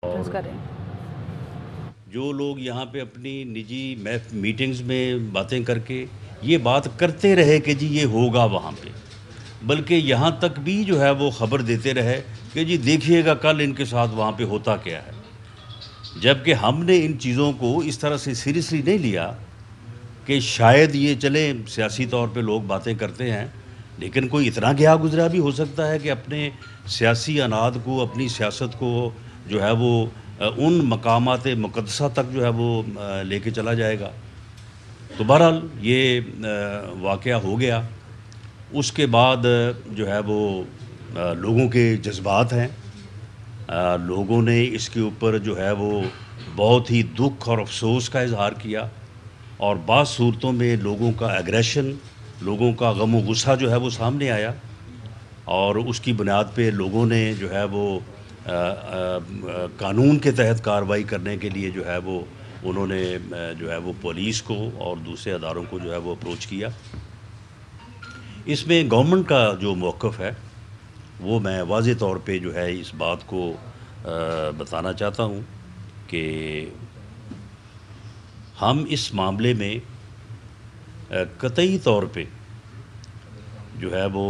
Reference کریں۔ جو لوگ یہاں پہ اپنی نجی میٹنگز میں باتیں کر کے یہ بات کرتے رہے کہ جی یہ ہوگا وہاں پہ، بلکہ یہاں تک بھی جو ہے وہ خبر دیتے رہے کہ جی دیکھیے گا کل ان کے ساتھ وہاں پہ ہوتا کیا ہے، جبکہ ہم نے ان چیزوں کو اس طرح سے سیریسلی نہیں لیا کہ شاید یہ چلیں سیاسی طور پہ لوگ باتیں کرتے ہیں، لیکن کوئی اتنا گیا گزرا بھی ہو سکتا ہے کہ اپنے سیاسی اناد کو، اپنی سیاست کو جو ہے وہ ان مقامات مقدسہ تک جو ہے وہ لے کے چلا جائے گا۔ تو بہرحال یہ واقعہ ہو گیا۔ اس کے بعد جو ہے وہ لوگوں کے جذبات ہیں، لوگوں نے اس کے اوپر جو ہے وہ بہت ہی دکھ اور افسوس کا اظہار کیا، اور بعض صورتوں میں لوگوں کا ایگریشن، لوگوں کا غم و غصہ جو ہے وہ سامنے آیا، اور اس کی بنیاد پہ لوگوں نے جو ہے وہ قانون کے تحت کارروائی کرنے کے لیے جو ہے وہ انہوں نے جو ہے وہ پولیس کو اور دوسرے اداروں کو جو ہے وہ اپروچ کیا۔ اس میں گورنمنٹ کا جو موقف ہے وہ میں واضح طور پہ جو ہے اس بات کو بتانا چاہتا ہوں کہ ہم اس معاملے میں قطعی طور پہ جو ہے وہ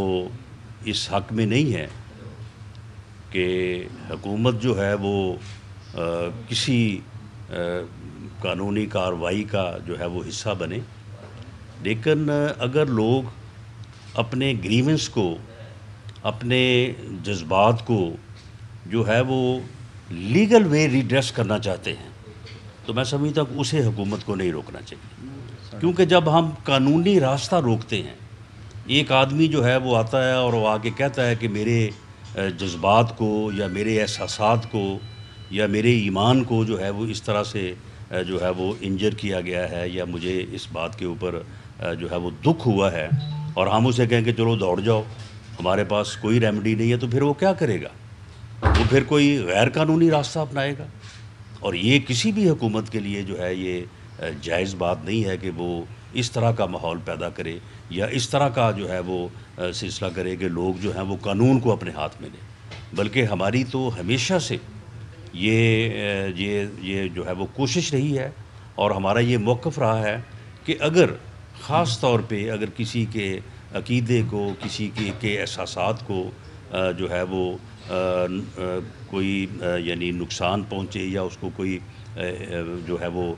اس حق میں نہیں ہے کہ حکومت جو ہے وہ کسی قانونی کارروائی کا جو ہے وہ حصہ بنے، لیکن اگر لوگ اپنے گریونس کو، اپنے جذبات کو جو ہے وہ لیگل وے ریڈریس کرنا چاہتے ہیں تو میں سمجھتا ہوں کہ اسے حکومت کو نہیں روکنا چاہیے، کیونکہ جب ہم قانونی راستہ روکتے ہیں، ایک آدمی جو ہے وہ آتا ہے اور وہ آگے کہتا ہے کہ میرے جذبات کو یا میرے احساسات کو یا میرے ایمان کو جو ہے وہ اس طرح سے جو ہے وہ انجر کیا گیا ہے، یا مجھے اس بات کے اوپر جو ہے وہ دکھ ہوا ہے، اور ہم اسے کہیں کہ چلو دوڑ جاؤ، ہمارے پاس کوئی ریمیڈی نہیں ہے، تو پھر وہ کیا کرے گا؟ وہ پھر کوئی غیر قانونی راستہ اپنائے گا، اور یہ کسی بھی حکومت کے لیے جو ہے یہ جائز بات نہیں ہے کہ وہ اس طرح کا ماحول پیدا کرے یا اس طرح کا جو ہے وہ سلسلہ کرے کہ لوگ جو ہیں وہ قانون کو اپنے ہاتھ میں لیں، بلکہ ہماری تو ہمیشہ سے یہ جو ہے وہ کوشش رہی ہے، اور ہمارا یہ موقف رہا ہے کہ اگر خاص طور پہ اگر کسی کے عقیدے کو، کسی کے احساسات کو جو ہے وہ کوئی یعنی نقصان پہنچے یا اس کو کوئی جو ہے وہ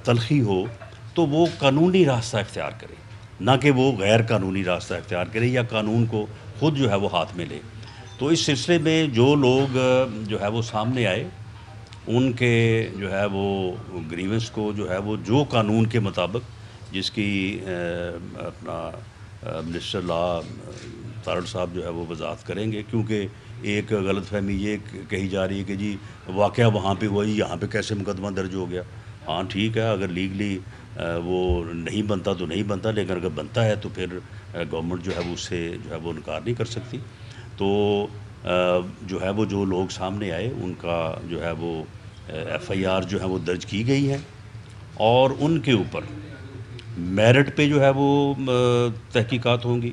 تلخی ہو، تو وہ قانونی راستہ اختیار کرے، نہ کہ وہ غیر قانونی راستہ اختیار کرے یا قانون کو خود جو ہے وہ ہاتھ میں لے۔ تو اس سلسلے میں جو لوگ جو ہے وہ سامنے آئے، ان کے جو ہے وہ گریونس کو جو ہے وہ جو قانون کے مطابق، جس کی اپنا منسٹر لا تارڑ صاحب جو ہے وہ وضاحت کریں گے، کیونکہ ایک غلط فہمی یہ کہی جا رہی ہے کہ جی واقعہ وہاں پہ ہوا، یہاں پہ کیسے مقدمہ درج ہو گیا۔ ہاں ٹھیک ہے، اگر لیگلی وہ نہیں بنتا تو نہیں بنتا، لیکن اگر بنتا ہے تو پھر گورنمنٹ جو ہے وہ اس سے جو ہے وہ انکار نہیں کر سکتی۔ تو جو ہے وہ جو لوگ سامنے آئے ان کا جو ہے وہ ایف آئی آر جو ہے وہ درج کی گئی ہے، اور ان کے اوپر میرٹ پہ جو ہے وہ تحقیقات ہوں گی۔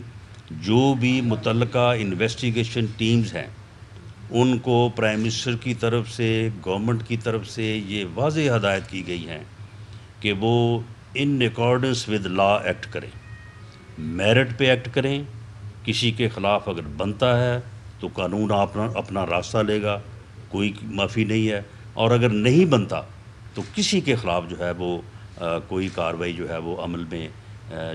جو بھی متعلقہ انویسٹیگیشن ٹیمز ہیں ان کو پرائم منسٹر کی طرف سے، گورنمنٹ کی طرف سے یہ واضح ہدایت کی گئی ہیں کہ وہ in accordance with law act کریں، میرٹ پہ ایکٹ کریں، کسی کے خلاف اگر بنتا ہے تو قانون اپنا راستہ لے گا، کوئی معافی نہیں ہے، اور اگر نہیں بنتا تو کسی کے خلاف جو ہے وہ کوئی کارروائی جو ہے وہ عمل میں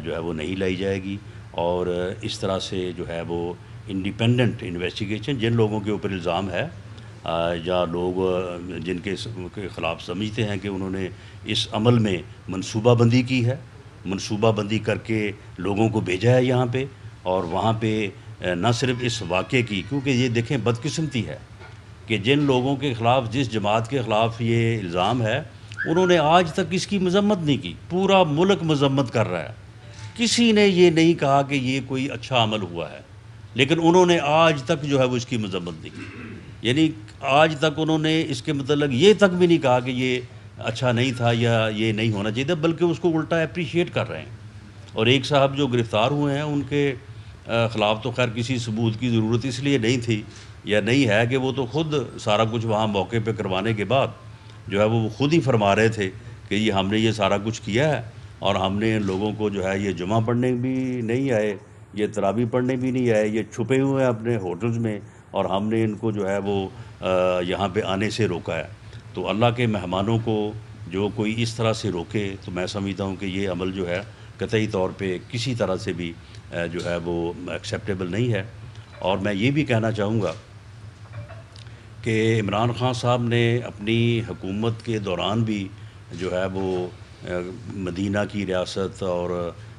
جو ہے وہ نہیں لائی جائے گی، اور اس طرح سے جو ہے وہ انڈیپینڈنٹ انویسٹیگیشن جن لوگوں کے اوپر الزام ہے یا لوگ جن کے خلاف سمجھتے ہیں کہ انہوں نے اس عمل میں منصوبہ بندی کی ہے، منصوبہ بندی کر کے لوگوں کو بھیجا ہے یہاں پہ، اور وہاں پہ نہ صرف اس واقعے کی، کیونکہ یہ دیکھیں بدقسمتی ہے کہ جن لوگوں کے خلاف، جس جماعت کے خلاف یہ الزام ہے، انہوں نے آج تک اس کی مذمت نہیں کی، پورا ملک مذمت کر رہا ہے، کسی نے یہ نہیں کہا کہ یہ کوئی اچھا عمل ہوا ہے، لیکن انہوں نے آج تک جو ہے وہ اس کی مذمت نہیں کی، یعنی آج تک انہوں نے اس کے متعلق یہ تک بھی نہیں کہا کہ یہ اچھا نہیں تھا یا یہ نہیں ہونا چاہیے تھا، بلکہ اس کو الٹا اپریشیٹ کر رہے ہیں۔ اور ایک صاحب جو گرفتار ہوئے ہیں ان کے خلاف تو خیر کسی ثبوت کی ضرورت اس لیے نہیں تھی یا نہیں ہے کہ وہ تو خود سارا کچھ وہاں موقع پہ کروانے کے بعد جو ہے وہ خود ہی فرما رہے تھے کہ یہ ہم نے یہ سارا کچھ کیا ہے، اور ہم نے ان لوگوں کو جو ہے یہ جمعہ پڑھنے بھی نہیں آئے، یہ تراویح پڑھنے بھی نہیں آئے، یہ چھپے ہوئے ہیں اپنے ہوٹلز میں، اور ہم نے ان کو جو ہے وہ یہاں پہ آنے سے روکا ہے۔ تو اللہ کے مہمانوں کو جو کوئی اس طرح سے روکے تو میں سمجھتا ہوں کہ یہ عمل جو ہے قطعی طور پہ کسی طرح سے بھی جو ہے وہ ایکسیپٹیبل نہیں ہے۔ اور میں یہ بھی کہنا چاہوں گا کہ عمران خان صاحب نے اپنی حکومت کے دوران بھی جو ہے وہ مدینہ کی ریاست اور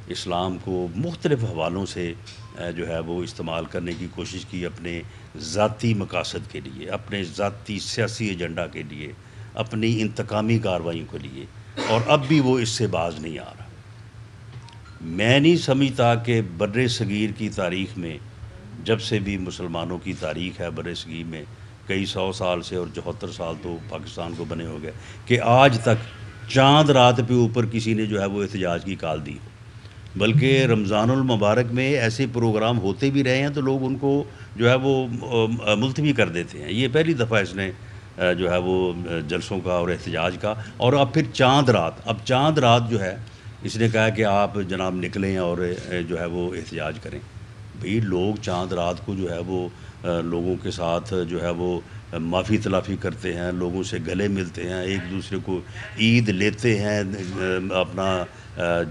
اسلام کو مختلف حوالوں سے جو ہے وہ استعمال کرنے کی کوشش کی، اپنے ذاتی مقاصد کے لیے، اپنے ذاتی سیاسی ایجنڈا کے لیے، اپنی انتقامی کارروائیوں کے لیے، اور اب بھی وہ اس سے باز نہیں آ رہا۔ میں نہیں سمجھتا کہ بر صغیر کی تاریخ میں، جب سے بھی مسلمانوں کی تاریخ ہے بر صغیر میں، کئی 100 سال سے، اور 74 سال تو پاکستان کو بنے ہو گئے، کہ آج تک چاند رات پہ اوپر کسی نے جو ہے وہ احتجاج کی کال دی ہو۔ بلکہ رمضان المبارک میں ایسے پروگرام ہوتے بھی رہے ہیں تو لوگ ان کو جو ہے وہ ملتوی کر دیتے ہیں۔ یہ پہلی دفعہ اس نے جو ہے وہ جلسوں کا اور احتجاج کا، اور اب پھر چاند رات جو ہے اس نے کہا کہ آپ جناب نکلیں اور جو ہے وہ احتجاج کریں۔ بھئی لوگ چاند رات کو جو ہے وہ لوگوں کے ساتھ جو ہے وہ معافی تلافی کرتے ہیں، لوگوں سے گلے ملتے ہیں، ایک دوسرے کو عید لیتے ہیں، اپنا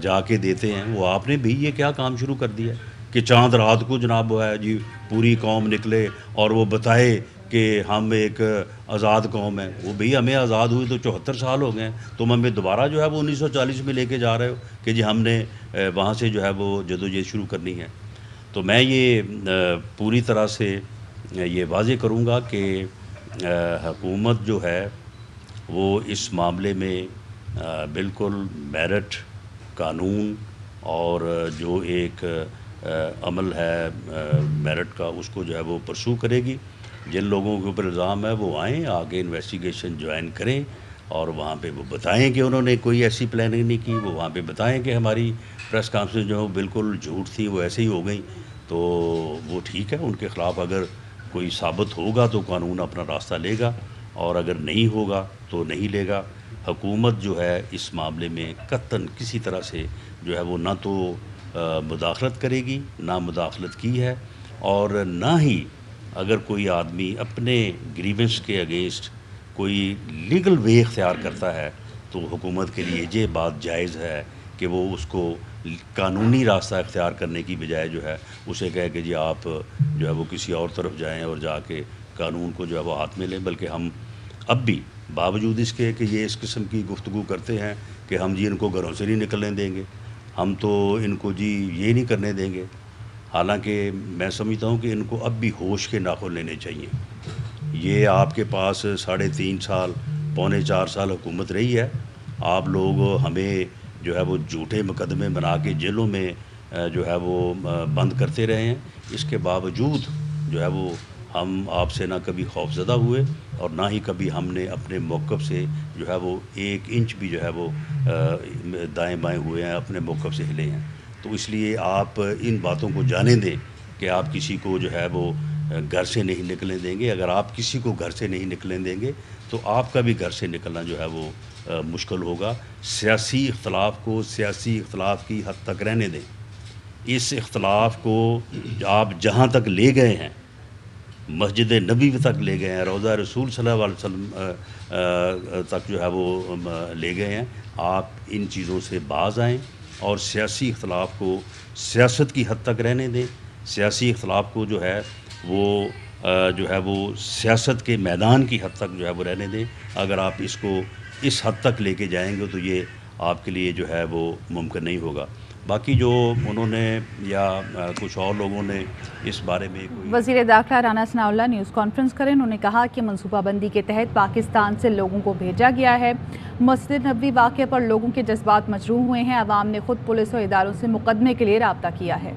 جا کے دیتے ہیں۔ وہ آپ نے بھی یہ کیا کام شروع کر دیا کہ چاند رات کو جناب وہ ہے جی پوری قوم نکلے اور وہ بتائے کہ ہم ایک آزاد قوم ہے۔ وہ بھی ہمیں آزاد ہوئی تو 74 سال ہو گئے ہیں، تم ہمیں دوبارہ جو ہے وہ 1940 میں لے کے جا رہے ہو کہ جی ہم نے وہاں سے جو ہے وہ جدوجہد شروع کرنی ہے۔ تو میں یہ پوری طرح سے یہ واضح کروں گا کہ حکومت جو ہے وہ اس معاملے میں بالکل میرٹ، قانون اور جو ایک عمل ہے میرٹ کا، اس کو جو ہے وہ پرسو کرے گی۔ جن لوگوں کے اوپر الزام ہے وہ آئیں، آگے انویسٹیگیشن جوائن کریں، اور وہاں پہ وہ بتائیں کہ انہوں نے کوئی ایسی پلاننگ نہیں کی، وہ وہاں پہ بتائیں کہ ہماری پریس کانفرنس جو بالکل جھوٹ تھی، وہ ایسے ہی ہو گئیں، تو وہ ٹھیک ہے۔ ان کے خلاف اگر کوئی ثابت ہوگا تو قانون اپنا راستہ لے گا، اور اگر نہیں ہوگا تو نہیں لے گا۔ حکومت جو ہے اس معاملے میں قطعاً کسی طرح سے جو ہے وہ نہ تو مداخلت کرے گی، نہ مداخلت کی ہے، اور نہ ہی اگر کوئی آدمی اپنے گریونس کے اگینسٹ کوئی لیگل وے اختیار کرتا ہے تو حکومت کے لیے یہ بات جائز ہے کہ وہ اس کو قانونی راستہ اختیار کرنے کی بجائے جو ہے اسے کہے کہ جی آپ جو ہے وہ کسی اور طرف جائیں اور جا کے قانون کو جو ہے وہ ہاتھ میں لیں۔ بلکہ ہم اب بھی باوجود اس کے کہ یہ اس قسم کی گفتگو کرتے ہیں کہ ہم جی ان کو گھروں سے نہیں نکلنے دیں گے، ہم تو ان کو جی یہ نہیں کرنے دیں گے، حالانکہ میں سمجھتا ہوں کہ ان کو اب بھی ہوش کے ناخن لینے چاہیے۔ یہ آپ کے پاس 3.5 سال، پونے 4 سال حکومت رہی ہے، آپ لوگ ہمیں جو ہے وہ جھوٹے مقدمے بنا کے جیلوں میں جو ہے وہ بند کرتے رہے ہیں۔ اس کے باوجود جو ہے وہ ہم آپ سے نہ کبھی خوف زدہ ہوئے، اور نہ ہی کبھی ہم نے اپنے موقف سے جو ہے وہ 1 انچ بھی جو ہے وہ دائیں بائیں ہوئے ہیں، اپنے موقف سے ہلے ہیں۔ تو اس لیے آپ ان باتوں کو جانے دیں کہ آپ کسی کو جو ہے وہ گھر سے نہیں نکلنے دیں گے۔ اگر آپ کسی کو گھر سے نہیں نکلنے دیں گے تو آپ کا بھی گھر سے نکلنا جو ہے وہ مشکل ہوگا۔ سیاسی اختلاف کو سیاسی اختلاف کی حد تک رہنے دیں۔ اس اختلاف کو آپ جہاں تک لے گئے ہیں، مسجد نبی تک لے گئے ہیں، روضہ رسول صلی اللہ علیہ وسلم تک جو ہے وہ لے گئے ہیں، آپ ان چیزوں سے باز آئیں اور سیاسی اختلاف کو سیاست کی حد تک رہنے دیں۔ سیاسی اختلاف کو جو ہے وہ سیاست کے میدان کی حد تک جو ہے وہ رہنے دیں۔ اگر آپ اس کو اس حد تک لے کے جائیں گے تو یہ آپ کے لیے جو ہے وہ ممکن نہیں ہوگا۔ باقی جو انہوں نے یا کچھ اور لوگوں نے اس بارے میں وزیر داخلہ رانا ثناء اللہ نیوز کانفرنس کریں، انہوں نے کہا کہ منصوبہ بندی کے تحت پاکستان سے لوگوں کو بھیجا گیا ہے۔ مسجد نبوی واقعے پر لوگوں کے جذبات مجروح ہوئے ہیں، عوام نے خود پولیس و اداروں سے مقدمے کے لیے رابطہ کیا ہے۔